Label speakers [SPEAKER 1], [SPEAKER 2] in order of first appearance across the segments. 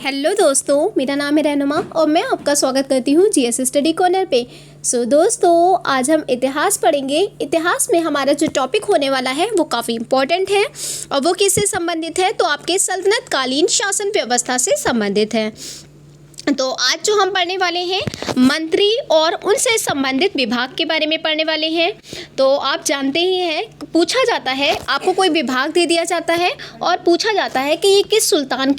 [SPEAKER 1] Hello दोस्तों, मेरा नाम है रहनुमा और मैं आपका स्वागत करती हूँ जीएस स्टडी कॉर्नर पे। दोस्तों, आज हम इतिहास पढ़ेंगे। इतिहास में हमारा जो टॉपिक होने वाला है वो काफ़ी इम्पोर्टेंट है और वो किससे संबंधित है, तो आपके सल्तनत कालीन शासन व्यवस्था से संबंधित है। तो आज जो हम पढ़ने वाले हैं मंत्री और उनसे संबंधित विभाग के बारे में पढ़ने वाले हैं। तो आप जानते ही हैं, पूछा जाता है, आपको कोई विभाग दे दिया जाता है और पूछा जाता है कि ये किस सुल्तान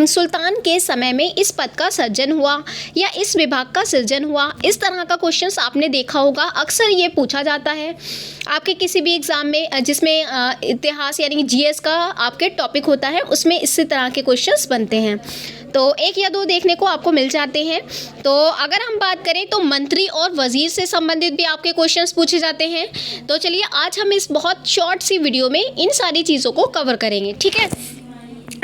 [SPEAKER 1] सुल्तान के समय में इस पद का सृजन हुआ या इस विभाग का सृजन हुआ। इस तरह का क्वेश्चंस आपने देखा होगा, अक्सर ये पूछा जाता है आपके किसी भी एग्ज़ाम में जिसमें इतिहास यानी कि जीएस का आपके टॉपिक होता है, उसमें इसी तरह के क्वेश्चंस बनते हैं। तो एक या दो देखने को आपको मिल जाते हैं। तो अगर हम बात करें तो मंत्री और वज़ीर से संबंधित भी आपके क्वेश्चंस पूछे जाते हैं। तो चलिए आज हम इस बहुत शॉर्ट सी वीडियो में इन सारी चीज़ों को कवर करेंगे, ठीक है।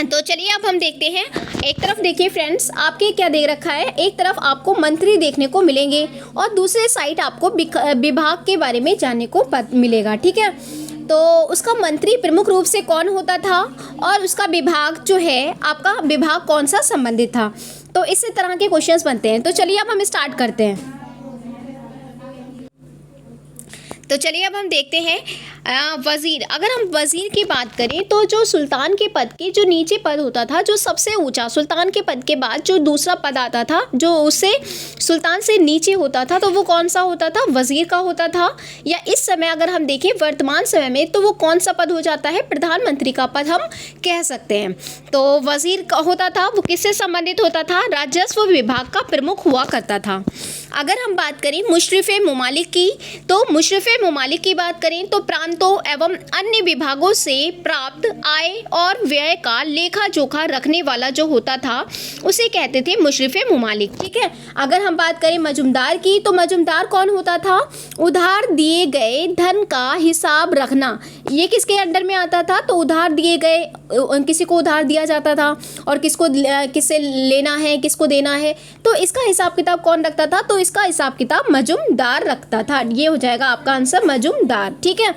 [SPEAKER 1] तो चलिए अब हम देखते हैं। एक तरफ देखिए फ्रेंड्स, आपके क्या दे रखा है, एक तरफ आपको मंत्री देखने को मिलेंगे और दूसरे साइड आपको विभाग के बारे में जानने को मिलेगा, ठीक है। तो उसका मंत्री प्रमुख रूप से कौन होता था और उसका विभाग जो है, आपका विभाग कौन सा संबंधित था। तो इस तरह के क्वेश्चंस बनते हैं। तो चलिए अब हम स्टार्ट करते हैं। तो चलिए अब हम देखते हैं वज़ीर। अगर हम वज़ीर की बात करें तो जो सुल्तान के पद के जो नीचे पद होता था, जो सबसे ऊंचा सुल्तान के पद के बाद जो दूसरा पद आता था, जो उससे सुल्तान से नीचे होता था, तो वो कौन सा होता था, वज़ीर का होता था। या इस समय अगर हम देखें वर्तमान समय में, तो वो कौन सा पद हो जाता है, प्रधानमंत्री का पद हम कह सकते हैं। तो वज़ीर का होता था, वो किससे संबंधित होता था, राजस्व विभाग का प्रमुख हुआ करता था। अगर हम बात करें मुशर्रिफ ममालिक की, तो मुशर्रिफ ममालिक की बात करें तो प्रांतों एवं अन्य विभागों से प्राप्त आय और व्यय का लेखा जोखा रखने वाला जो होता था, उसे कहते थे मुशर्रिफ ममालिक, ठीक है। अगर हम बात करें मजुमदार की, तो मजुमदार कौन होता था, उधार दिए गए धन का हिसाब रखना। ये किसके अंडर में आता था, तो उधार दिए गए, किसी को उधार दिया जाता था और किससे लेना है, किसको देना है, तो इसका हिसाब किताब कौन रखता था, तो इसका हिसाब किताब मजुमदार रखता था। ये हो जाएगा आपका आंसर, मजुमदार, ठीक है।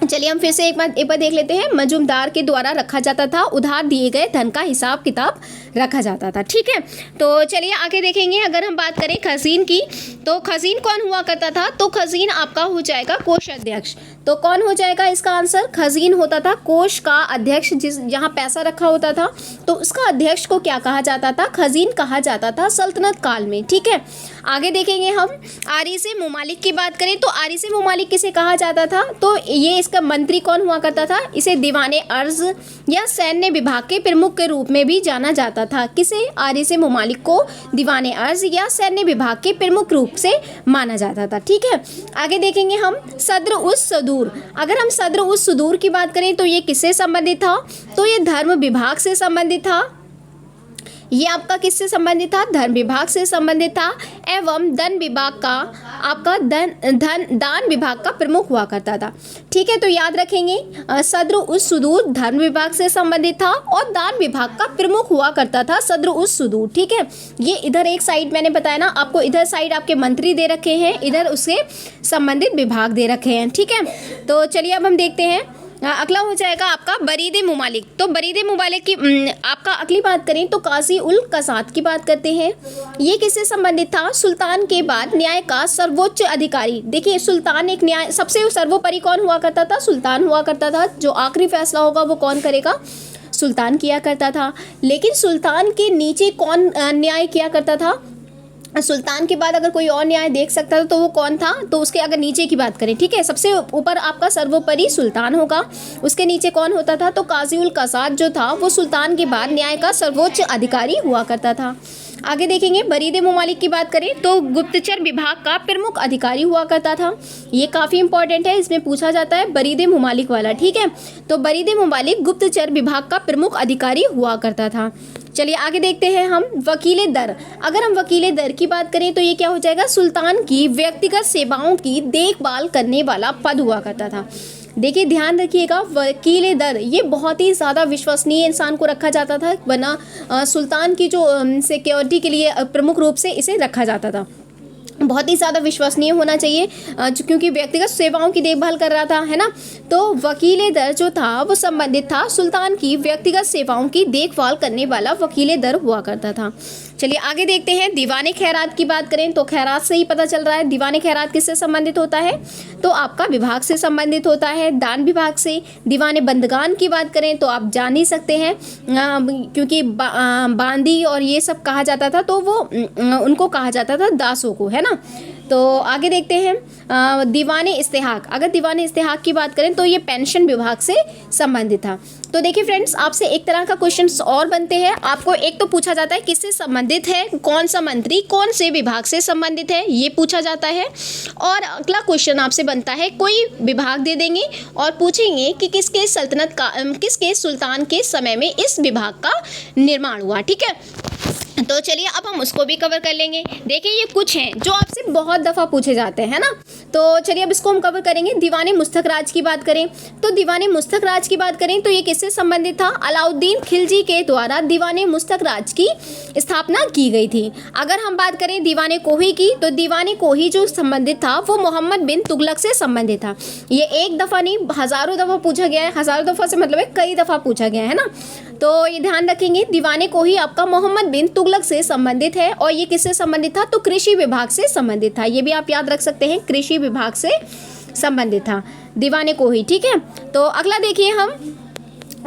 [SPEAKER 1] चलिए हम फिर से एक बार देख लेते हैं। मजुमदार के द्वारा रखा जाता था, उधार दिए गए धन का हिसाब किताब रखा जाता था, ठीक है। तो चलिए आगे देखेंगे। अगर हम बात करें खजीन की, तो खजीन कौन हुआ करता था, तो खजीन आपका हो जाएगा कोषाध्यक्ष। तो कौन हो जाएगा इसका आंसर, खजीन होता था कोष का अध्यक्ष, जहाँ पैसा रखा होता था, तो उसका अध्यक्ष को क्या कहा जाता था, खजीन कहा जाता था सल्तनत काल में, ठीक है। आगे देखेंगे हम आरिसे ममालिक की बात करें, तो आरिसे ममालिक किसे कहा जाता था, तो ये इसका मंत्री कौन हुआ करता था, इसे दीवाने अर्ज या सैन्य विभाग के प्रमुख के रूप में भी जाना जाता था। किसे, आरिसे ममालिक को दीवाने अर्ज या सैन्य विभाग के प्रमुख रूप से माना जाता था, ठीक है। आगे देखेंगे हम सद्र उस सुदूर। अगर हम सद्र उस सुदूर की बात करें तो ये किससे संबंधित था, तो ये धर्म विभाग से संबंधित था। ये आपका किससे संबंधित था, धर्म विभाग से संबंधित था एवं धन विभाग का, आपका दान विभाग का प्रमुख हुआ करता था, ठीक है। तो याद रखेंगे सद्र उस सुदूर धर्म विभाग से संबंधित था और दान विभाग का प्रमुख हुआ करता था सद्र उस सुदूर, ठीक है। ये इधर एक साइड मैंने बताया ना आपको, इधर साइड आपके मंत्री दे रखे हैं, इधर उससे संबंधित विभाग दे रखे हैं, ठीक है। तो चलिए अब हम देखते हैं। अगला हो जाएगा आपका बरीदे ममालिक। तो बरीदे ममालिक की आपका अगली बात करें तो काजी उल कसात की बात करते हैं। ये किससे संबंधित था, सुल्तान के बाद न्याय का सर्वोच्च अधिकारी। देखिए सुल्तान एक न्याय सबसे सर्वोपरि कौन हुआ करता था, सुल्तान हुआ करता था। जो आखिरी फैसला होगा वो कौन करेगा, सुल्तान किया करता था। लेकिन सुल्तान के नीचे कौन न्याय किया करता था, सुल्तान के बाद अगर कोई और न्याय देख सकता था तो वो कौन था, तो उसके अगर नीचे की बात करें, ठीक है, सबसे ऊपर आपका सर्वोपरि सुल्तान होगा, उसके नीचे कौन होता था, तो काजी उल कसात जो था वो सुल्तान के बाद न्याय का सर्वोच्च अधिकारी हुआ करता था। आगे देखेंगे बरीदे ममालिक की बात करें तो गुप्तचर विभाग का प्रमुख अधिकारी हुआ करता था। ये काफ़ी इंपॉर्टेंट है, इसमें पूछा जाता है बरीदे ममालिक वाला, ठीक है। तो बरीदे ममालिक गुप्तचर विभाग का प्रमुख अधिकारी हुआ करता था। चलिए आगे देखते हैं हम वकीले दर। अगर हम वकीले दर की बात करें तो ये क्या हो जाएगा, सुल्तान की व्यक्तिगत सेवाओं की देखभाल करने वाला पद हुआ करता था। देखिए ध्यान रखिएगा, वकील दर ये बहुत ही ज़्यादा विश्वसनीय इंसान को रखा जाता था, वरना सुल्तान की जो सिक्योरिटी के लिए प्रमुख रूप से इसे रखा जाता था। बहुत ही ज़्यादा विश्वसनीय होना चाहिए, क्योंकि व्यक्तिगत सेवाओं की देखभाल कर रहा था, है ना। तो वकील दर जो था वो संबंधित था सुल्तान की व्यक्तिगत सेवाओं की देखभाल करने वाला वकील दर हुआ करता था। चलिए आगे देखते हैं। दीवाने खैरात की बात करें तो खैरात से ही पता चल रहा है दीवाने खैरात किससे संबंधित होता है, तो आपका विभाग से संबंधित होता है, दान विभाग से। दीवाने बंदगान की बात करें तो आप जान ही सकते हैं, क्योंकि बांदी और ये सब कहा जाता था, तो वो उनको कहा जाता था दासों को, है ना। तो आगे देखते हैं दीवाने इस्तेहाक। अगर दीवाने इस्तेहाक की बात करें तो ये पेंशन विभाग से संबंधित था। तो देखिए फ्रेंड्स, आपसे एक तरह का क्वेश्चंस और बनते हैं। आपको एक तो पूछा जाता है किससे संबंधित है, कौन सा मंत्री कौन से विभाग से संबंधित है, ये पूछा जाता है। और अगला क्वेश्चन आपसे बनता है, कोई विभाग दे देंगे और पूछेंगे कि किसके सुल्तान के समय में इस विभाग का निर्माण हुआ। ठीक है, तो चलिए अब हम उसको भी कवर कर लेंगे। देखिए ये कुछ हैं जो आपसे बहुत दफ़ा पूछे जाते हैं ना, तो चलिए अब इसको हम कवर करेंगे। दीवाने मुस्तक राज की बात करें तो दीवाने मुस्तक राज की बात करें तो ये किससे संबंधित था, अलाउद्दीन खिलजी के द्वारा दीवाने मुस्तक राज की स्थापना की गई थी। अगर हम बात करें दीवाने कोही की तो दीवाने कोही जो संबंधित था वो मोहम्मद बिन तुगलक से संबंधित था। ये एक दफ़ा नहीं हज़ारों दफ़ा पूछा गया है, हज़ारों दफ़ा से मतलब है कई दफ़ा पूछा गया है ना। तो ये ध्यान रखेंगे दीवाने कोही आपका मोहम्मद बिन तुगलक से संबंधित है, और ये किससे संबंधित था, तो कृषि विभाग से संबंधित था। ये भी आप याद रख सकते हैं, कृषि विभाग से संबंधित था दीवाने कोही। ठीक है, तो अगला देखिए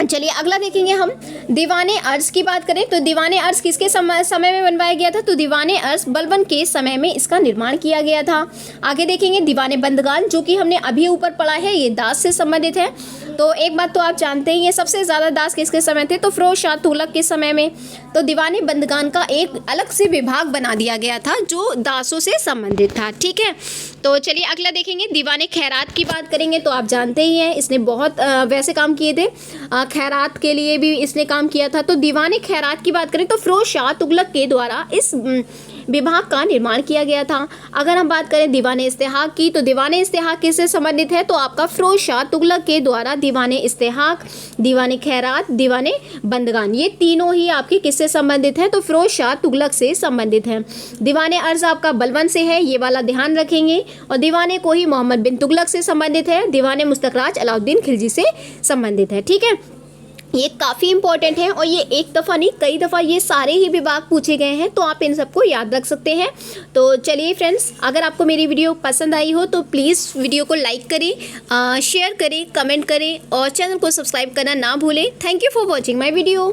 [SPEAKER 1] चलिए अगला देखेंगे हम दीवाने अर्ज की बात करें तो दीवाने अर्ज किसके समय में बनवाया गया था, तो दीवाने अर्ज बलबन के समय में इसका निर्माण किया गया था। आगे देखेंगे दीवाने बंदगान, जो कि हमने अभी ऊपर पढ़ा है, ये दास से संबंधित है। तो एक बात तो आप जानते हैं, ये सबसे ज़्यादा दास किसके समय थे, तो फिरोज शाह तुगलक के समय में। तो दीवाने बंदगान का एक अलग से विभाग बना दिया गया था जो दासों से संबंधित था। ठीक है, तो चलिए अगला देखेंगे दीवाने खैरात की बात करेंगे तो आप जानते ही हैं इसने बहुत वैसे काम किए थे, खैरात के लिए भी इसने काम किया था। तो दीवाने खैरात की बात करें तो फिरोज शाह तुगलक के द्वारा इस विभाग का निर्माण किया गया था। अगर हम बात करें दीवाने इस्तेहाक की तो दीवाने इस्तेहाक किससे संबंधित है, तो आपका फिरोज शाह तुगलक के द्वारा दीवाने इस्तेहाक, दीवाने खैरात, दीवाने बंदगान, ये तीनों ही आपके किससे संबंधित हैं, तो फिरोज शाह तुगलक से संबंधित हैं। दीवाने अर्ज आपका बलबन से है, ये वाला ध्यान रखेंगे। और दीवाने कोही मोहम्मद बिन तुगलक से संबंधित है। दीवाने मुस्तकराज अलाउद्दीन खिलजी से संबंधित है। ठीक है, ये काफ़ी इंपॉर्टेंट है और ये एक दफ़ा नहीं कई दफ़ा ये सारे ही विभाग पूछे गए हैं, तो आप इन सबको याद रख सकते हैं। तो चलिए फ्रेंड्स, अगर आपको मेरी वीडियो पसंद आई हो तो प्लीज़ वीडियो को लाइक करें, शेयर करें, कमेंट करें और चैनल को सब्सक्राइब करना ना भूलें। Thank you for watching my video.